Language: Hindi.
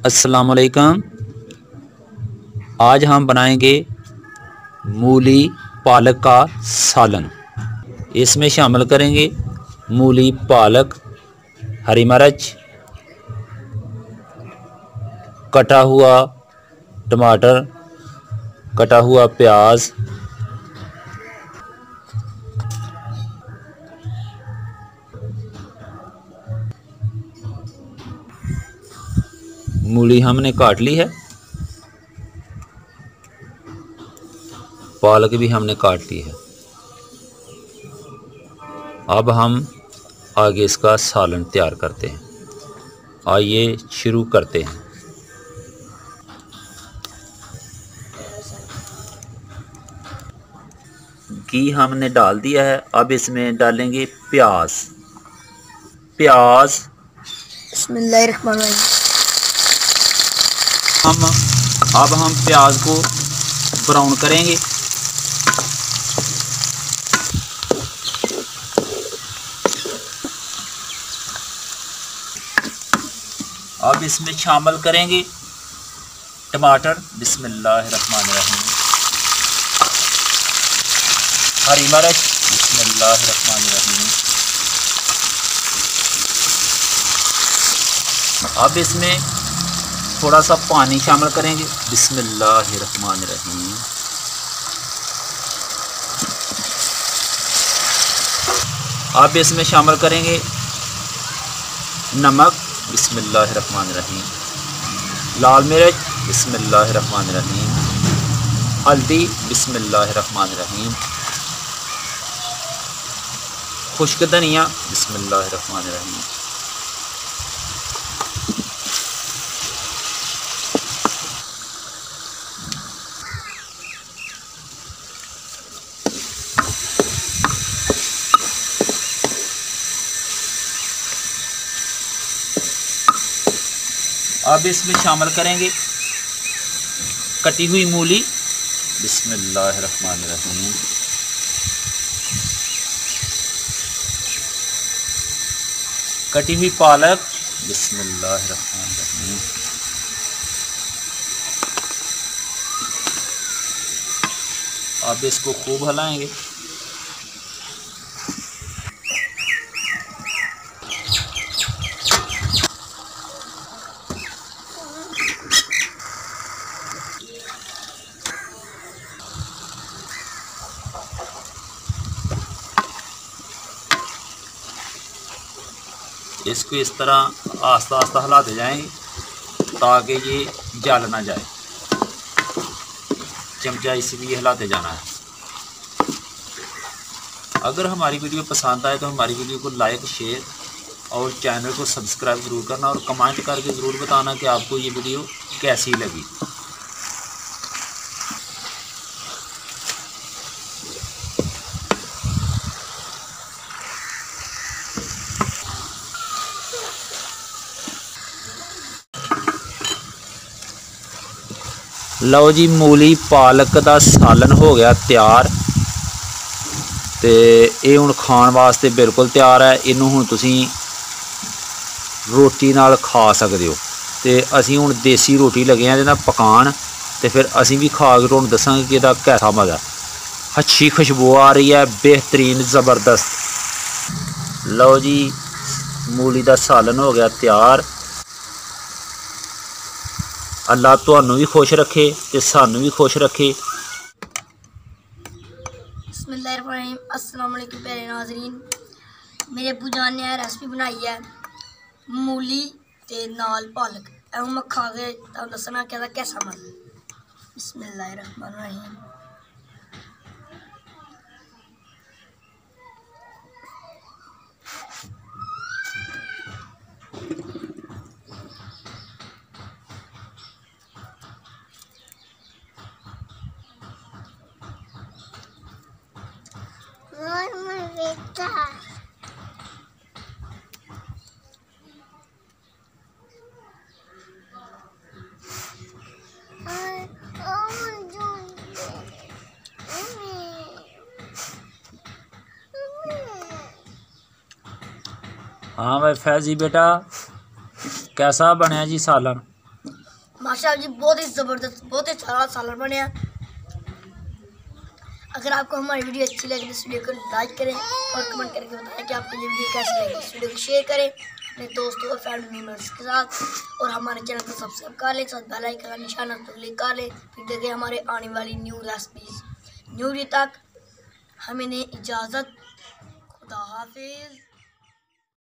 अस्सलामुअलैकुम। आज हम बनाएंगे मूली पालक का सालन। इसमें शामिल करेंगे मूली, पालक, हरी मिर्च, कटा हुआ टमाटर, कटा हुआ प्याज, मूली हमने काट ली है, पालक भी हमने काट ली है। अब हम आगे इसका सालन तैयार करते हैं। आइए शुरू करते हैं। घी हमने डाल दिया है। अब इसमें डालेंगे प्याज। बिस्मिल्लाहिर्रहमानिर्रहीम। अब हम प्याज को ब्राउन करेंगे। अब इसमें शामिल करेंगे टमाटर, बिस्मिल्लाहिर्रहमानिर्रहीम, हरी मिर्च, बिस्मिल्लाहिर्रहमानिर्रहीम। अब इसमें थोड़ा सा पानी शामिल करेंगे, बिस्मिल्लाहिर्रहमानिर्रहीम। अब इसमें शामिल करेंगे नमक, बिस्मिल्लाहिर्रहमानिर्रहीम, लाल मिर्च, बिस्मिल्लाहिर्रहमानिर्रहीम, हल्दी, बिस्मिल्लाहिर्रहमानिर्रहीम, खुश्क धनिया, बिस्मिल्लाहिर्रहमानिर्रहीम। अब इसमें शामिल करेंगे कटी हुई मूली, बिस्मिल्लाहिर्रहमानिर्रहीम, कटी हुई पालक, बिस्मिल्लाहिर्रहमानिर्रहीम। अब इसको खूब हिलाएंगे। इसको इस तरह आस्ता आस्ता हिलाते जाएंगे ताकि ये जल ना जाए। चमचा इसलिए हिलाते जाना है। अगर हमारी वीडियो पसंद आए तो हमारी वीडियो को लाइक, शेयर और चैनल को सब्सक्राइब ज़रूर करना और कमेंट करके ज़रूर बताना कि आपको ये वीडियो कैसी लगी। लो जी, मूली पालक का सालन हो गया तैयार ते ये हुण खाण वास्ते बिल्कुल तैयार है। इनू हुण तुसीं रोटी नाल खा सकदे हो। ते असीं हुण देसी रोटी लगे हैं इहदे नाल पकाण, ते फिर असीं भी खा के तुहानूं दस्सांगे कि इहदा कैसा मज़ा। अच्छी खुशबू आ रही है, बेहतरीन ज़बरदस्त। लो जी, मूली का सालन हो गया तैयार। अल्लाह तुहानूं भी खुश रखे ते सानूं भी खुश रखे। बिस्मिल्लाहिर्रहमानिर्रहीम। अस्सलाम वालेकुम प्यारे नाज़रीन। मेरे अब्बू जान ने रेसिपी बनाई है मूली ते नाल पालक। हूँ मैं खा के दसना कि कैसा मज़ा। बिस्मिल्लाहिर्रहमानिर्रहीम। हाँ भाई फैज़ी बेटा, कैसा बनया जी सालन? माशाल्लाह जी बहुत ही ज़बरदस्त, बहुत ही अच्छा सालन बने। अगर आपको हमारी वीडियो अच्छी लगे तो इस वीडियो को लाइक करें और कमेंट करके बताएं कि आपको ये वीडियो कैसी लगी। इस वीडियो को शेयर करें अपने दोस्तों और फैमिली मेम्बर्स के साथ और हमारे चैनल को सब्सक्राइब कर लें, साथ बेल आइकन का निशान तो क्लिक कर लें। फिर देखें हमारे आने वाली न्यू रेसिपीज़। न्यू वीडियो तक हमें इजाज़त। खुदा हाफिज़।